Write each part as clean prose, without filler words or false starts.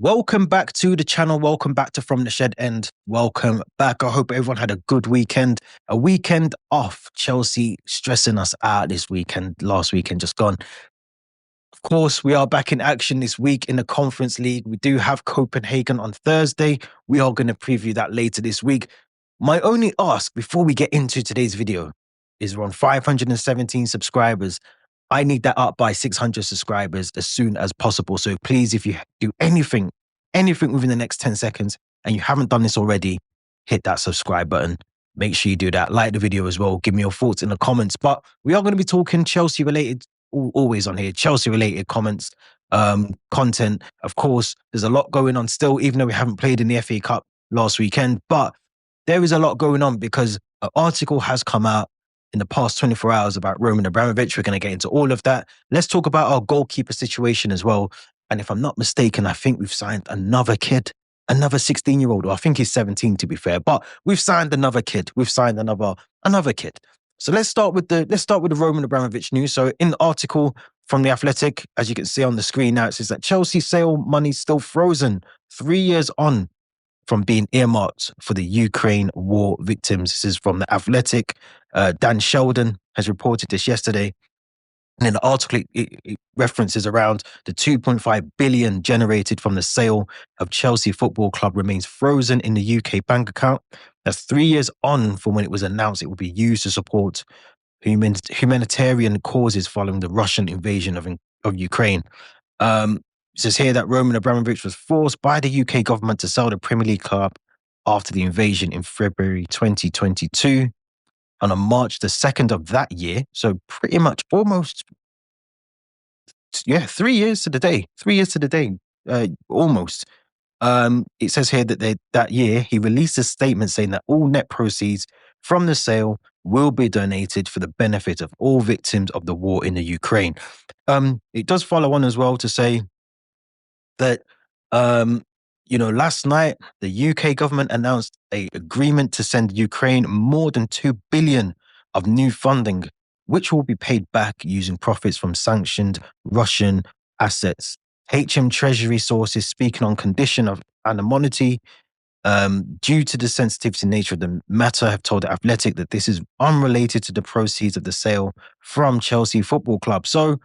Welcome back to the channel. Welcome back to From the Shed End. Welcome back. I hope everyone had a good weekend. A weekend off. Chelsea stressing us out this weekend. Last weekend just gone. Of course, we are back in action this week in the Conference League. We do have Copenhagen on Thursday. We are going to preview that later this week. My only ask before we get into today's video is we're on 517 subscribers. I need that up by 600 subscribers as soon as possible. So please, if you do anything within the next 10 seconds and you haven't done this already, hit that subscribe button. Make sure you do that. Like the video as well. Give me your thoughts in the comments. But we are going to be talking Chelsea related, always on here, Chelsea related comments, content. Of course, there's a lot going on still, even though we haven't played in the FA Cup last weekend. But there is a lot going on because an article has come out in the past 24 hours about Roman Abramovich. We're going to get into all of that. Let's talk about our goalkeeper situation as well. And if I'm not mistaken, I think we've signed another kid, another 16-year-old, or I think he's 17 to be fair, but we've signed another kid. We've signed another kid. So let's start with the Roman Abramovich news. So in the article from The Athletic, as you can see on the screen now, it says that Chelsea sale money still frozen 3 years on from being earmarked for the Ukraine war victims. This is from The Athletic. Dan Sheldon has reported this yesterday. And in the article, it references around the 2.5 billion generated from the sale of Chelsea Football Club remains frozen in the UK bank account. That's 3 years on from when it was announced it will be used to support humanitarian causes following the Russian invasion of Ukraine. It says here that Roman Abramovich was forced by the UK government to sell the Premier League club after the invasion in February 2022. And on March the 2nd of that year, so pretty much almost, 3 years to the day, almost. It says here that that year he released a statement saying that all net proceeds from the sale will be donated for the benefit of all victims of the war in the Ukraine. It does follow on as well to say that, last night, the UK government announced an agreement to send Ukraine more than 2 billion of new funding, which will be paid back using profits from sanctioned Russian assets. HM Treasury sources speaking on condition of anonymity due to the sensitivity nature of the matter have told The Athletic that this is unrelated to the proceeds of the sale from Chelsea Football Club. So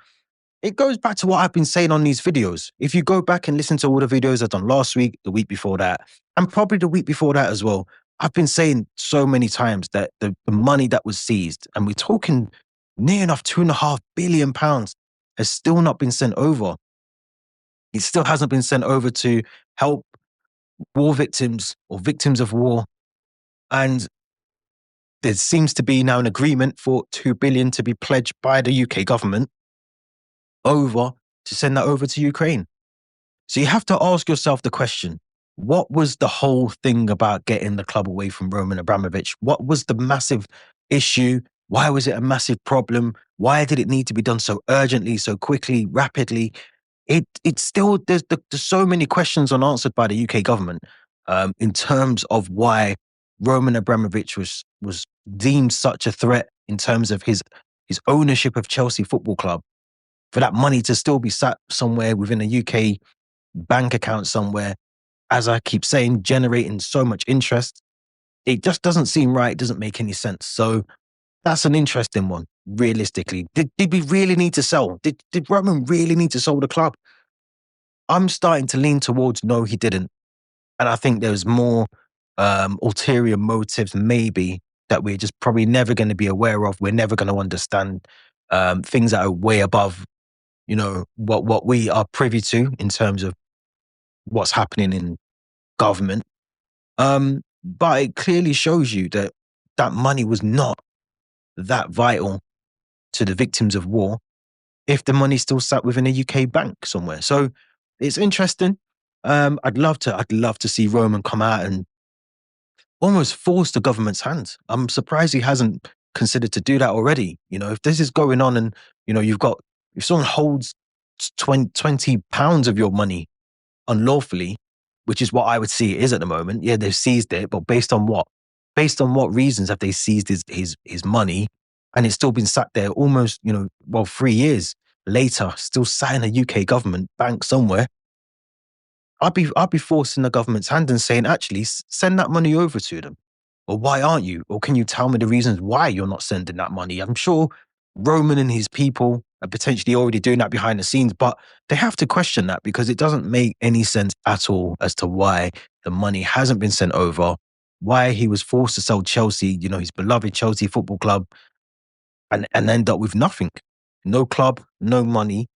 it goes back to what I've been saying on these videos. If you go back and listen to all the videos I've done last week, the week before that, and probably the week before that as well, I've been saying so many times that the money that was seized, and we're talking near enough £2.5 billion, has still not been sent over. It still hasn't been sent over to help war victims or victims of war. And there seems to be now an agreement for 2 billion to be pledged by the UK government over to send that over to Ukraine. So you have to ask yourself the question, what was the whole thing about getting the club away from Roman Abramovich? What was the massive issue? Why was it a massive problem? Why did it need to be done so urgently, so quickly, rapidly? It's still, there's so many questions unanswered by the UK government in terms of why Roman Abramovich was deemed such a threat in terms of his ownership of Chelsea Football Club. For that money to still be sat somewhere within a UK bank account somewhere, as I keep saying, generating so much interest, it just doesn't seem right. It doesn't make any sense. So that's an interesting one, realistically. Did we really need to sell? Did Roman really need to sell the club? I'm starting to lean towards no, he didn't. And I think there's more ulterior motives maybe that we're just probably never going to be aware of. We're never going to understand things that are way above what we are privy to in terms of what's happening in government. But it clearly shows you that that money was not that vital to the victims of war if the money still sat within a UK bank somewhere. So it's interesting. I'd love to see Roman come out and almost force the government's hand. I'm surprised he hasn't considered to do that already. If this is going on and, if someone holds 20 pounds of your money unlawfully, which is what I would see it is at the moment. Yeah, they've seized it, but based on what? Based on what reasons have they seized his money? And it's still been sat there almost, 3 years later, still sat in a UK government bank somewhere. I'd be forcing the government's hand and saying, actually, send that money over to them. Or why aren't you? Or can you tell me the reasons why you're not sending that money? I'm sure Roman and his people are potentially already doing that behind the scenes, but they have to question that because it doesn't make any sense at all as to why the money hasn't been sent over, why he was forced to sell Chelsea, his beloved Chelsea Football Club, and end up with nothing. No club, no money.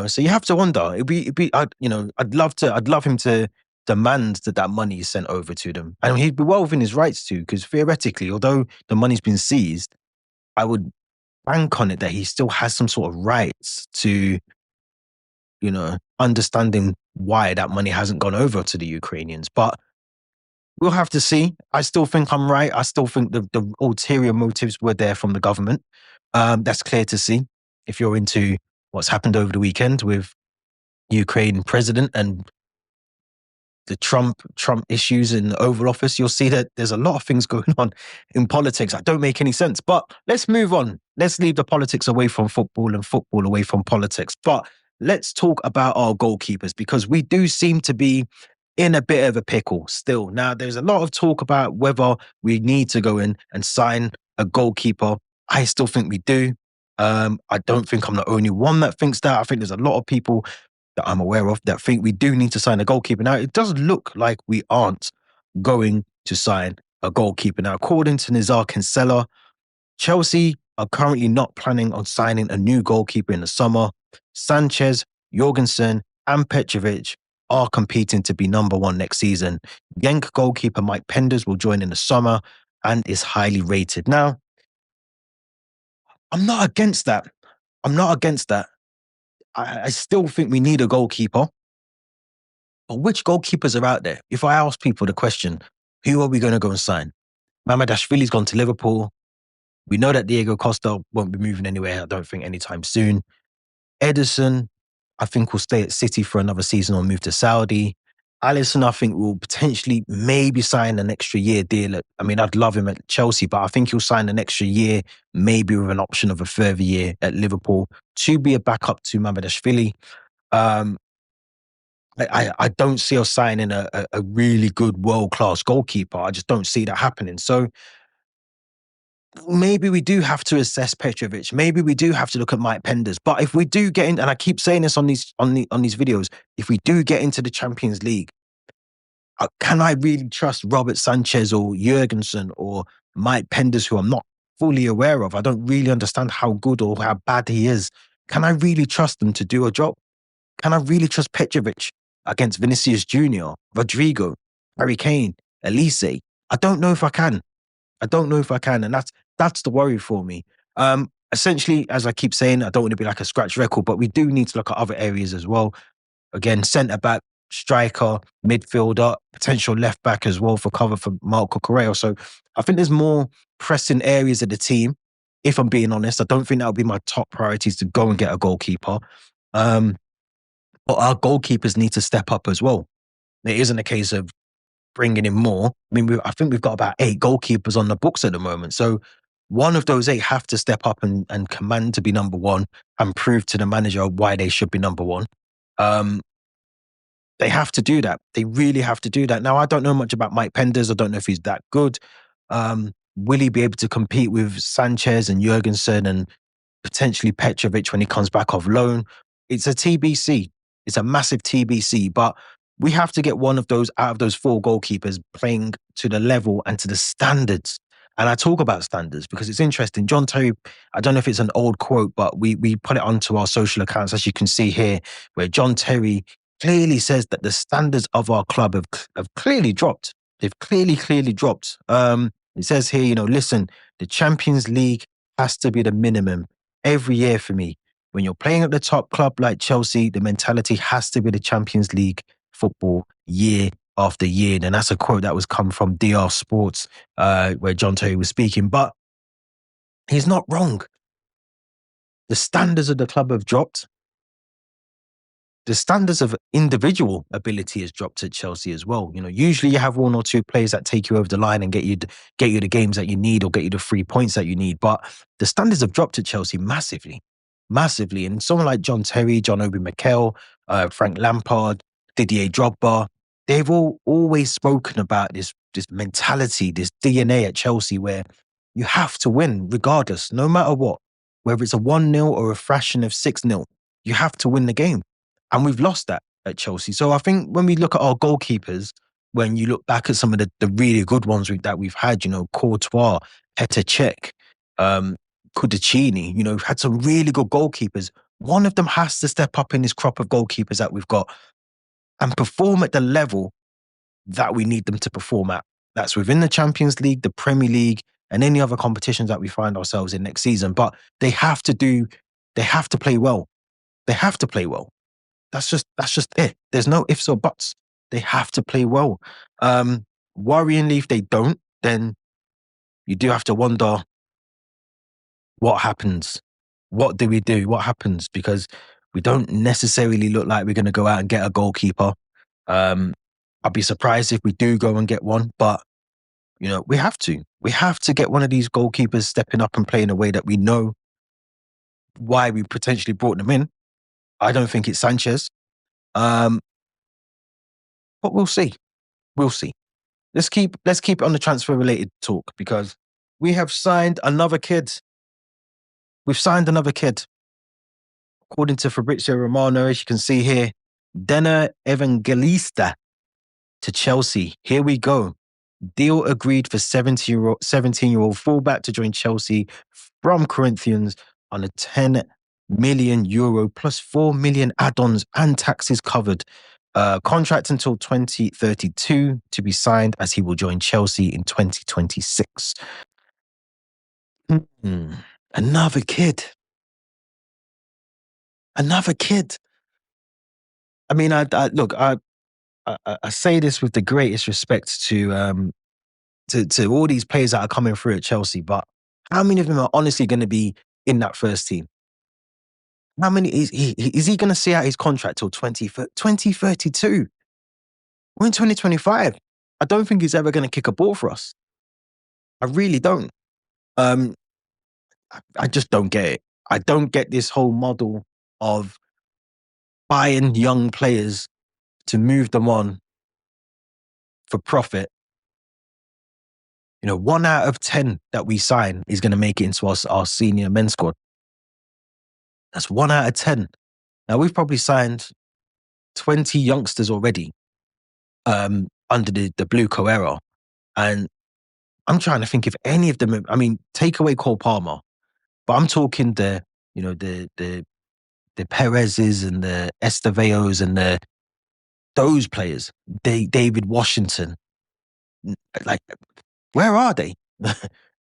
So you have to wonder. I'd love him to demand that money is sent over to them, and he'd be well within his rights to, because theoretically, although the money's been seized, I would bank on it that he still has some sort of rights to, understanding why that money hasn't gone over to the Ukrainians. But we'll have to see. I still think I'm right. I still think the ulterior motives were there from the government. That's clear to see if you're into what's happened over the weekend with Ukraine president and the Trump issues in the Oval Office. You'll see that there's a lot of things going on in politics that don't make any sense. But let's move on. Let's leave the politics away from football and football away from politics. But let's talk about our goalkeepers, because we do seem to be in a bit of a pickle still. Now, there's a lot of talk about whether we need to go in and sign a goalkeeper. I still think we do. I don't think I'm the only one that thinks that. I think there's a lot of people that I'm aware of that think we do need to sign a goalkeeper. Now, it does look like we aren't going to sign a goalkeeper. Now, according to Nizar Kinsella, Chelsea are currently not planning on signing a new goalkeeper in the summer. Sanchez, Jorgensen, and Petrovic are competing to be number one next season. Genk goalkeeper Mike Penders will join in the summer and is highly rated. Now, I'm not against that. I'm not against that. I still think we need a goalkeeper. But which goalkeepers are out there? If I ask people the question, who are we going to go and sign? Mamadashvili's gone to Liverpool. We know that Diego Costa won't be moving anywhere, I don't think, anytime soon. Ederson, I think, will stay at City for another season or move to Saudi. Alisson, I think, will potentially maybe sign an extra year deal. I'd love him at Chelsea, but I think he'll sign an extra year, maybe with an option of a further year at Liverpool to be a backup to Mamadashvili. Um, I don't see us signing a really good world-class goalkeeper. I just don't see that happening. So maybe we do have to assess Petrovic. Maybe we do have to look at Mike Penders. But if we do get in, and I keep saying this on these videos, if we do get into the Champions League, can I really trust Robert Sanchez or Jurgensen or Mike Penders, who I'm not fully aware of? I don't really understand how good or how bad he is. Can I really trust them to do a job? Can I really trust Petrovic against Vinicius Jr., Rodrigo, Harry Kane, Elise? I don't know if I can. I don't know if I can. And that's the worry for me. Essentially, as I keep saying, I don't want to be like a scratch record, but we do need to look at other areas as well. Again, centre-back, striker, midfielder, potential left-back as well for cover for Marco Correa. So I think there's more pressing areas of the team. If I'm being honest, I don't think that would be my top priorities to go and get a goalkeeper. But our goalkeepers need to step up as well. It isn't a case of bringing in more. I think we've got about 8 goalkeepers on the books at the moment. So one of those 8 have to step up and command to be number one and prove to the manager why they should be number one. They have to do that. They really have to do that. Now, I don't know much about Mike Penders. I don't know if he's that good. Will he be able to compete with Sanchez and Jurgensen and potentially Petrovic when he comes back off loan? It's a TBC. It's a massive TBC, but we have to get one of those out of those 4 goalkeepers playing to the level and to the standards. And I talk about standards because it's interesting. John Terry, I don't know if it's an old quote, but we put it onto our social accounts, as you can see here, where John Terry clearly says that the standards of our club have clearly dropped. They've clearly dropped. It says here, listen, the Champions League has to be the minimum every year for me. When you're playing at the top club like Chelsea, the mentality has to be the Champions League football year after year. And that's a quote that was come from DR Sports, where John Terry was speaking. But he's not wrong. The standards of the club have dropped. The standards of individual ability has dropped at Chelsea as well. Usually you have 1 or 2 players that take you over the line and get you the games that you need or get you the 3 points that you need. But the standards have dropped at Chelsea massively. And someone like John Terry, John Obi Mikel, Frank Lampard, Didier Drogba, they've all always spoken about this mentality, this DNA at Chelsea where you have to win regardless, no matter what. Whether it's a 1-0 or a fraction of 6-0, you have to win the game. And we've lost that at Chelsea. So I think when we look at our goalkeepers, when you look back at some of the really good ones that we've had, Courtois, Petr Cech, Cudicini, we've had some really good goalkeepers. One of them has to step up in this crop of goalkeepers that we've got and perform at the level that we need them to perform at. That's within the Champions League, the Premier League, and any other competitions that we find ourselves in next season. But they have to play well. They have to play well. That's just it. There's no ifs or buts. They have to play well. Worryingly, if they don't, then you do have to wonder what happens. What do we do? What happens? Because we don't necessarily look like we're going to go out and get a goalkeeper. I'd be surprised if we do go and get one, but we have to. We have to get one of these goalkeepers stepping up and playing a way that we know why we potentially brought them in. I don't think it's Sanchez. But we'll see. We'll see. Let's keep it on the transfer related talk because we have signed another kid. We've signed another kid. According to Fabrizio Romano, as you can see here, Dena Evangelista to Chelsea. Here we go. Deal agreed for 17-year-old fullback to join Chelsea from Corinthians on a €10 million plus 4 million add-ons and taxes covered. Contract until 2032 to be signed as he will join Chelsea in 2026. Another kid. I mean, I say this with the greatest respect to all these players that are coming through at Chelsea, but how many of them are honestly going to be in that first team? How many is he going to see out his contract till 2032? We're in 2025. I don't think he's ever going to kick a ball for us. I really don't. I just don't get it. I don't get this whole model of buying young players to move them on for profit. 1 out of 10 that we sign is going to make it into our senior men's squad. That's 1 out of 10. Now, we've probably signed 20 youngsters already under the Blueco era. And I'm trying to think if any of them, take away Cole Palmer, but I'm talking the Perez's and the Esteveos and those players, David Washington. Like, where are they?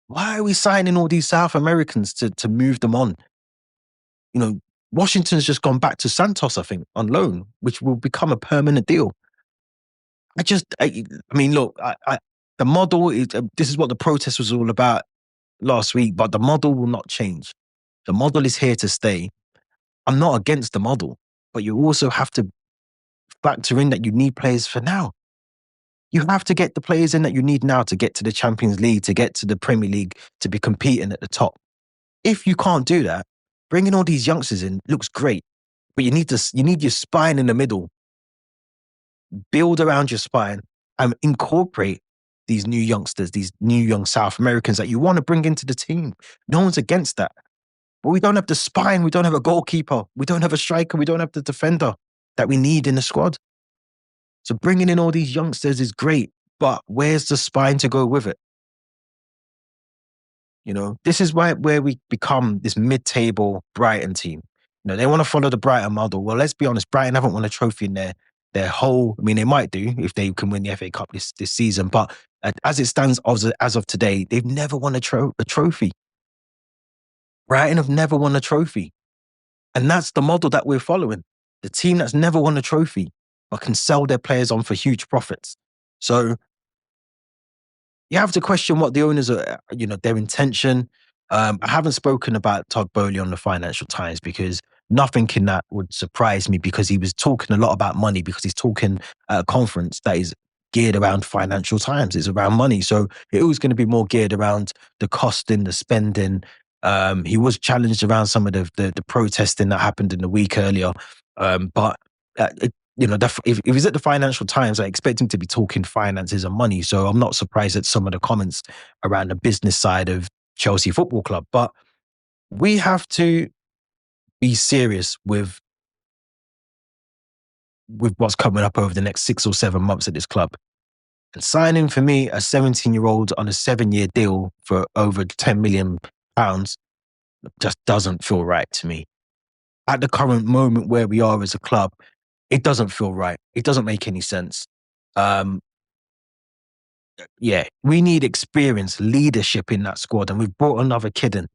Why are we signing all these South Americans to move them on? Washington's just gone back to Santos, I think, on loan, which will become a permanent deal. Look, the model is, this is what the protest was all about last week, but the model will not change. The model is here to stay. I'm not against the model, but you also have to factor in that you need players for now. You have to get the players in that you need now to get to the Champions League, to get to the Premier League, to be competing at the top. If you can't do that, bringing all these youngsters in looks great, but you need your spine in the middle. Build around your spine and incorporate these new youngsters, these new young South Americans that you want to bring into the team. No one's against that. But we don't have the spine. We don't have a goalkeeper. We don't have a striker. We don't have the defender that we need in the squad. So bringing in all these youngsters is great, but where's the spine to go with it? This is where we become this mid-table Brighton team. They want to follow the Brighton model. Well, let's be honest, Brighton haven't won a trophy in their whole. They might do if they can win the FA Cup this season, but as it stands as of today, they've never won a trophy. Brighton have never won a trophy. And that's the model that we're following. The team that's never won a trophy, but can sell their players on for huge profits. So you have to question what the owners are, their intention. I haven't spoken about Todd Bowley on the Financial Times because nothing in that would surprise me because he was talking a lot about money because he's talking at a conference that is geared around Financial Times. It's around money. So it was going to be more geared around the costing, the spending. He was challenged around some of the protesting that happened in the week earlier. But if he's at the Financial Times, I expect him to be talking finances and money. So I'm not surprised at some of the comments around the business side of Chelsea Football Club. But we have to be serious with what's coming up over the next 6 or 7 months at this club. And signing for me a 17-year-old on a 7-year deal for over £10 million just doesn't feel right to me. At the current moment where we are as a club, it doesn't feel right. It doesn't make any sense. Um, yeah, we need experience, leadership in that squad, and we've brought another kid in.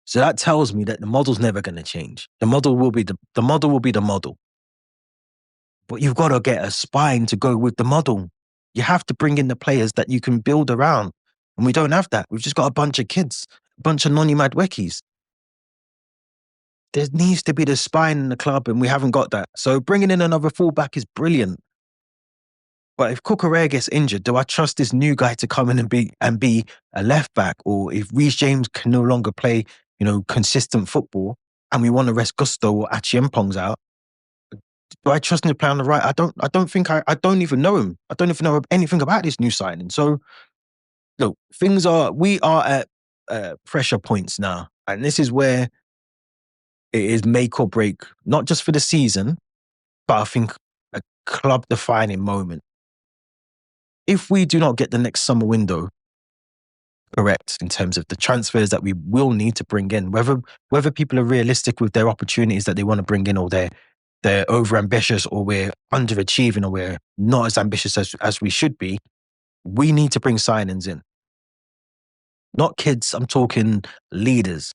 So that tells me that the model's never going to change. The model will be the model will be the model. But you've got to get a spine to go with the model. You have to bring in the players that you can build around. And we don't have that. We've just got a bunch of kids, a bunch of nonny mad weckies. There needs to be the spine in the club, and we haven't got that. So bringing in another fullback is brilliant. But if Cucurella gets injured, do I trust this new guy to come in and be a left back? Or if Reece James can no longer play, consistent football, and we want to rest Gusto or Achiempong's out, do I trust him to play on the right? I don't even know him. I don't even know anything about this new signing. So look, we are at pressure points now. And this is where it is make or break, not just for the season, but I think a club defining moment. If we do not get the next summer window correct in terms of the transfers that we will need to bring in, whether people are realistic with their opportunities that they want to bring in, or they're over ambitious, or we're underachieving, or we're not as ambitious as we should be, we need to bring signings in. Not kids, I'm talking leaders,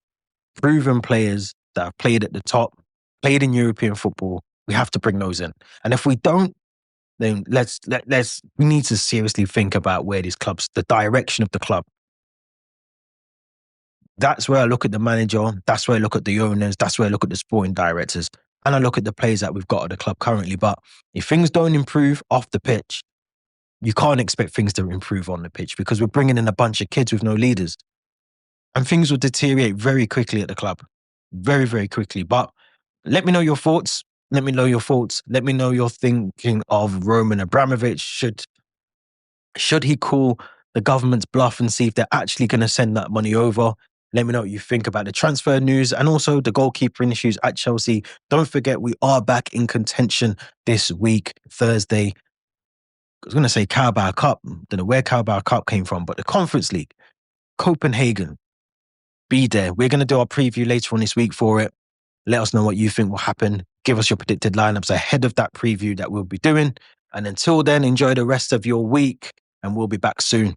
proven players that have played at the top, played in European football. We have to bring those in. And if we don't, then we need to seriously think about where these clubs, the direction of the club. That's where I look at the manager. That's where I look at the owners. That's where I look at the sporting directors. And I look at the players that we've got at the club currently. But if things don't improve off the pitch, you can't expect things to improve on the pitch, because we're bringing in a bunch of kids with no leaders. And things will deteriorate very quickly at the club. Very, very quickly. But let me know your thoughts. Let me know your thoughts. Let me know your thinking of Roman Abramovich. Should he call the government's bluff and see if they're actually going to send that money over? Let me know what you think about the transfer news and also the goalkeeping issues at Chelsea. Don't forget, we are back in contention this week, Thursday. I was going to say Carabao Cup. Don't know where Carabao Cup came from, but the Conference League, Copenhagen. Be there. We're going to do our preview later on this week for it. Let us know what you think will happen. Give us your predicted lineups ahead of that preview that we'll be doing. And until then, enjoy the rest of your week, and we'll be back soon.